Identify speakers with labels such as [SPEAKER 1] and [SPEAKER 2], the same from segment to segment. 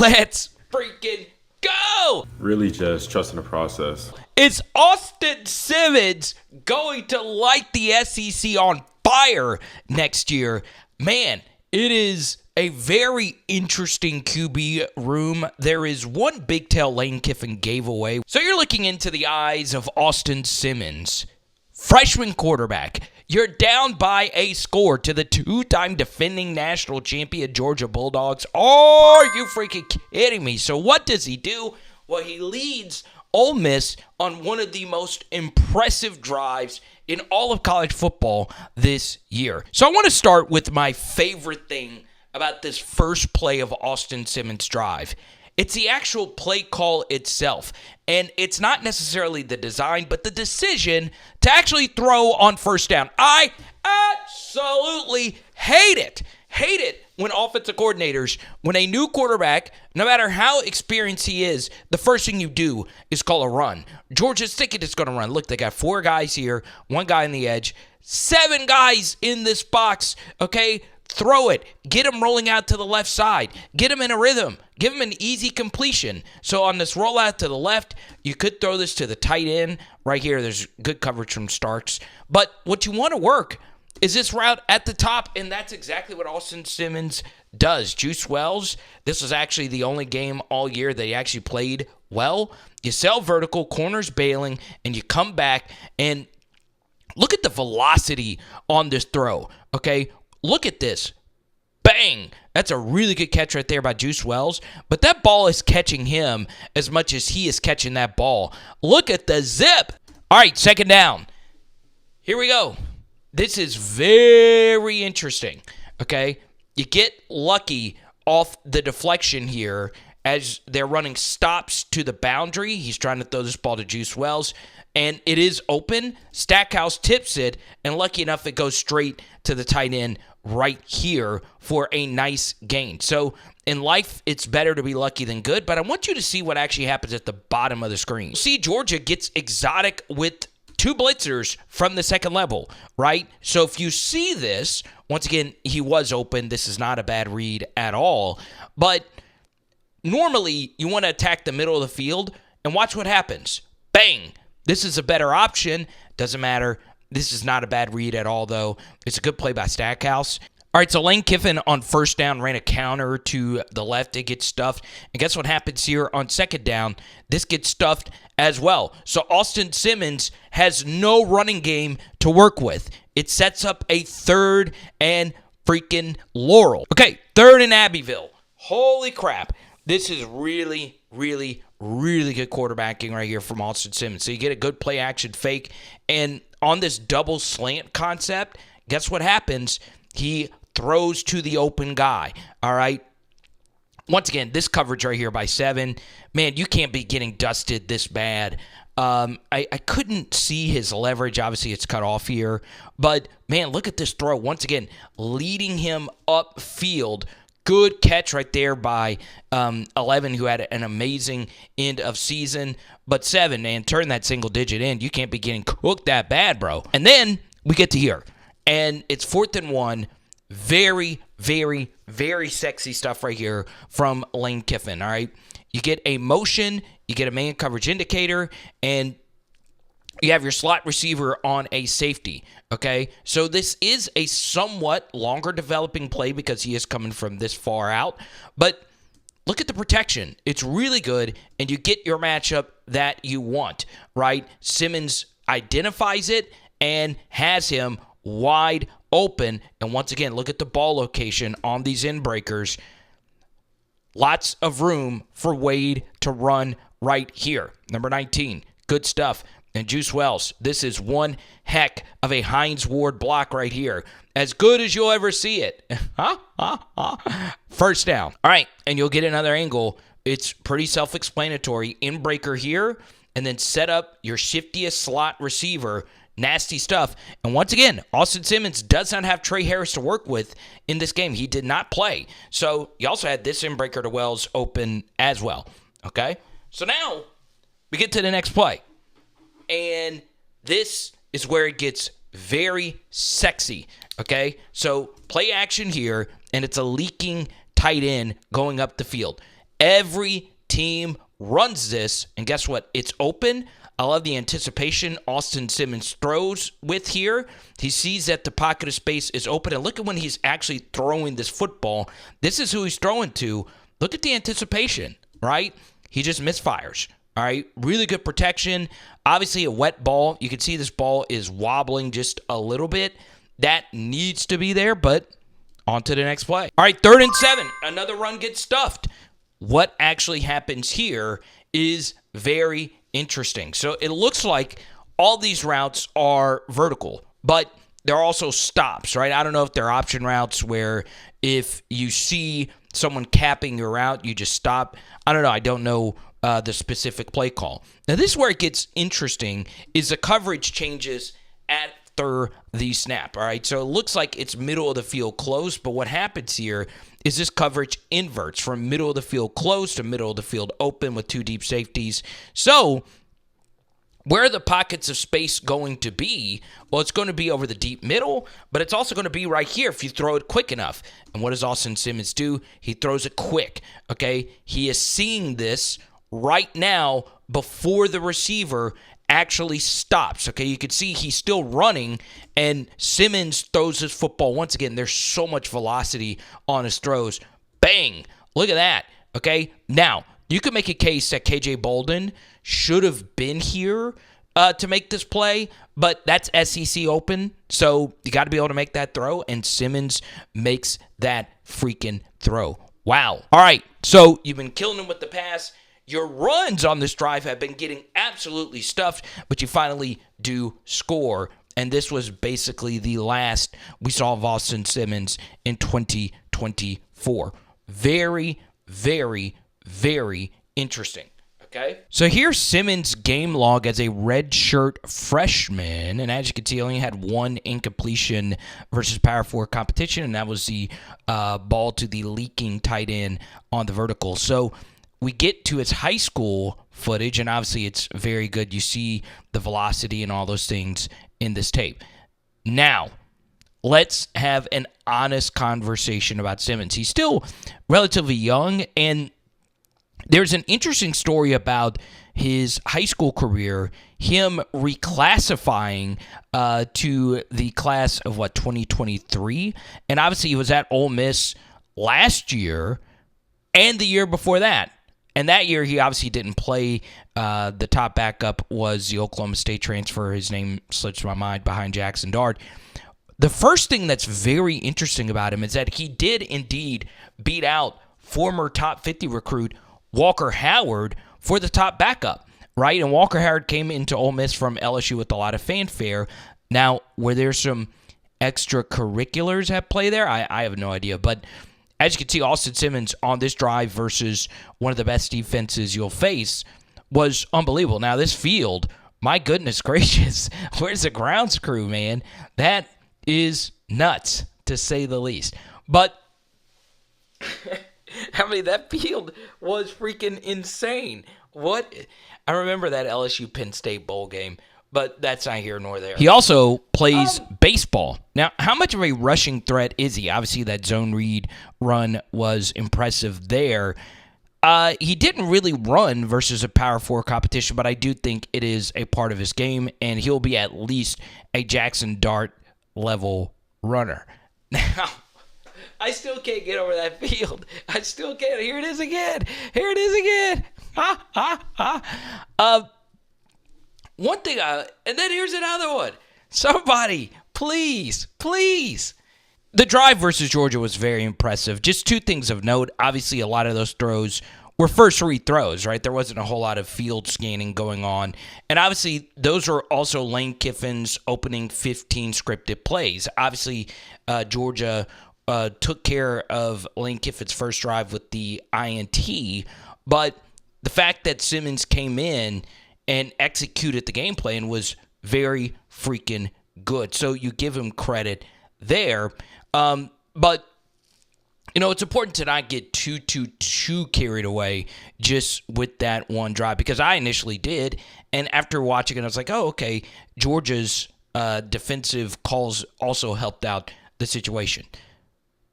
[SPEAKER 1] Let's freaking go!
[SPEAKER 2] Really just trusting the process.
[SPEAKER 1] Is Austin Simmons going to light the SEC on fire next year? Man, it is a very interesting QB room. There is one big tail Lane Kiffin gave away. So you're looking into the eyes of Austin Simmons, freshman quarterback. You're down by a score to the two-time defending national champion Georgia Bulldogs. Are you freaking kidding me? So what does he do? Well, he leads Ole Miss on one of the most impressive drives in all of college football this year. So I want to start with my favorite thing about this first play of Austin Simmons' drive. It's the actual play call itself. And it's not necessarily the design, but the decision to actually throw on first down. I absolutely hate it. Hate it when offensive coordinators, when a new quarterback, no matter how experienced he is, the first thing you do is call a run. Georgia's thinking it's going to run. Look, they got 4 guys here, 1 guy on the edge, 7 guys in this box, okay? Throw it. Get him rolling out to the left side. Get him in a rhythm. Give him an easy completion. So on this rollout to the left, you could throw this to the tight end. Right here, there's good coverage from Starks. But what you want to work is this route at the top, and that's exactly what Austin Simmons does. Juice Wells, this was actually the only game all year that he actually played well. You sell vertical, corners bailing, and you come back, and look at the velocity on this throw, okay? Look at this. Bang! That's a really good catch right there by Juice Wells. But that ball is catching him as much as he is catching that ball. Look at the zip. All right, second down. Here we go. This is very interesting, okay? You get lucky off the deflection here as they're running stops to the boundary. He's trying to throw this ball to Juice Wells, and it is open. Stackhouse tips it, and lucky enough, it goes straight to the tight end right here for a nice gain. So in life, it's better to be lucky than good, but I want you to see what actually happens at the bottom of the screen. See, Georgia gets exotic with 2 blitzers from the second level, right? So if you see this, once again, he was open. This is not a bad read at all, but normally you want to attack the middle of the field, and watch what happens. Bang! This is a better option. Doesn't matter. This is not a bad read at all, though. It's a good play by Stackhouse. All right, so Lane Kiffin on first down ran a counter to the left. It gets stuffed. And guess what happens here on second down? This gets stuffed as well. So Austin Simmons has no running game to work with. It sets up a 3rd and freaking Laurel. Okay, 3rd and Abbeville. Holy crap. This is really, really, really good quarterbacking right here from Austin Simmons. So you get a good play action fake. And on this double slant concept, guess what happens? He throws to the open guy. All right. Once again, this coverage right here by 7. Man, you can't be getting dusted this bad. I couldn't see his leverage. Obviously, it's cut off here. But, man, look at this throw. Once again, leading him upfield. Good catch right there by 11, who had an amazing end of season. But 7, man, turn that single digit in. You can't be getting cooked that bad, bro. And then we get to here. And it's 4th and 1. Very, very, very sexy stuff right here from Lane Kiffin, all right? You get a motion, you get a man coverage indicator, and you have your slot receiver on a safety, okay? So this is a somewhat longer developing play because he is coming from this far out. But look at the protection. It's really good, and you get your matchup that you want, right? Simmons identifies it and has him wide open. And once again, look at the ball location on these in breakers. Lots of room for Wade to run right here. Number 19, good stuff. And Juice Wells, this is one heck of a Hines Ward block right here. As good as you'll ever see it. First down. All right, and you'll get another angle. It's pretty self-explanatory. In breaker here, and then set up your shiftiest slot receiver. Nasty stuff. And once again, Austin Simmons does not have Trey Harris to work with in this game. He did not play. So you also had this in-breaker to Wells open as well. Okay? So now we get to the next play. And this is where it gets very sexy. Okay? So play action here, and it's a leaking tight end going up the field. Every team runs this, and guess what? It's open. I love the anticipation Austin Simmons throws with here. He sees that the pocket of space is open, and look at when he's actually throwing this football. This is who he's throwing to. Look at the anticipation, right? He just misfires, all right? Really good protection. Obviously, a wet ball. You can see this ball is wobbling just a little bit. That needs to be there, but on to the next play. All right, 3rd and 7. Another run gets stuffed. What actually happens here is very interesting. So it looks like all these routes are vertical, but they're also stops, right? I don't know if they're option routes where if you see someone capping your route, you just stop. I don't know. I don't know the specific play call. Now, this is where it gets interesting is the coverage changes after the snap, all right? So it looks like it's middle of the field close, but what happens here is this coverage inverts from middle of the field close to middle of the field open with 2 deep safeties. So where are the pockets of space going to be? Well, it's going to be over the deep middle, but it's also going to be right here if you throw it quick enough. And what does Austin Simmons do? He throws it quick, okay? He is seeing this right now before the receiver actually stops, okay? You can see he's still running, and Simmons throws his football. Once again, there's so much velocity on his throws. Bang! Look at that, okay? Now, you could make a case that KJ Bolden should have been here to make this play, but that's SEC open, so you got to be able to make that throw, and Simmons makes that freaking throw. Wow. All right, so you've been killing him with the pass. Your runs on this drive have been getting absolutely stuffed, but you finally do score. And this was basically the last we saw of Austin Simmons in 2024. Very, very, very interesting. Okay? So here's Simmons' game log as a redshirt freshman. And as you can see, he only had 1 incompletion versus Power 4 competition, and that was the ball to the leaking tight end on the vertical. So we get to his high school footage, and obviously it's very good. You see the velocity and all those things in this tape. Now, let's have an honest conversation about Simmons. He's still relatively young, and there's an interesting story about his high school career, him reclassifying to the class of, 2023? And obviously he was at Ole Miss last year and the year before that. And that year, he obviously didn't play. The top backup was the Oklahoma State transfer. His name slips my mind, behind Jaxson Dart. The first thing that's very interesting about him is that he did indeed beat out former top 50 recruit Walker Howard for the top backup, right? And Walker Howard came into Ole Miss from LSU with a lot of fanfare. Now, were there some extracurriculars at play there? I have no idea, but as you can see, Austin Simmons on this drive versus one of the best defenses you'll face was unbelievable. Now, this field, my goodness gracious, where's the grounds crew, man? That is nuts, to say the least. But, I mean, that field was freaking insane. What? I remember that LSU Penn State bowl game. But that's not here nor there. He also plays baseball. Now, how much of a rushing threat is he? Obviously, that zone read run was impressive there. He didn't really run versus a Power 4 competition, but I do think it is a part of his game, and he'll be at least a Jaxson Dart level runner. Now, I still can't get over that field. I still can't. Here it is again. Here it is again. Ha, ha, ha. One thing, and then here's another one. Somebody, please. The drive versus Georgia was very impressive. Just 2 things of note. Obviously, a lot of those throws were first read throws, right? There wasn't a whole lot of field scanning going on. And obviously, those were also Lane Kiffin's opening 15 scripted plays. Obviously, Georgia took care of Lane Kiffin's first drive with the INT. But the fact that Simmons came in and executed the game plan was very freaking good. So you give him credit there. But, it's important to not get too carried away just with that one drive, because I initially did. And after watching it, I was like, oh, okay, Georgia's defensive calls also helped out the situation.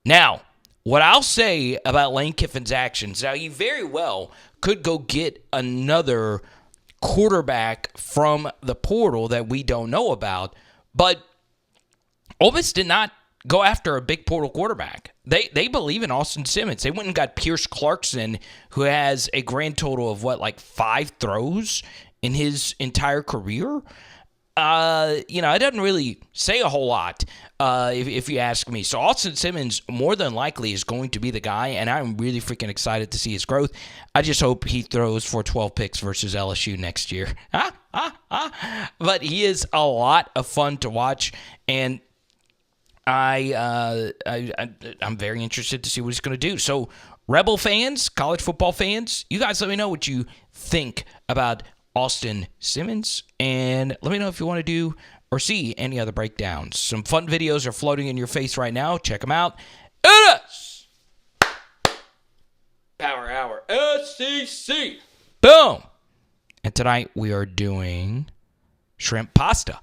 [SPEAKER 1] Now, what I'll say about Lane Kiffin's actions, now he very well could go get another quarterback from the portal that we don't know about, but Ole Miss did not go after a big portal quarterback. They believe in Austin Simmons. They went and got Pierce Clarkson, who has a grand total of 5 throws in his entire career. It doesn't really say a whole lot if you ask me. So Austin Simmons more than likely is going to be the guy, and I'm really freaking excited to see his growth. I just hope he throws for 12 picks versus LSU next year. But he is a lot of fun to watch, and I'm very interested to see what he's going to do. So Rebel fans, college football fans, you guys let me know what you think about Austin Simmons, and let me know if you want to do or see any other breakdowns. Some fun videos are floating in your face right now. Check them out. It is Power Hour SEC. Boom. And tonight we are doing shrimp pasta.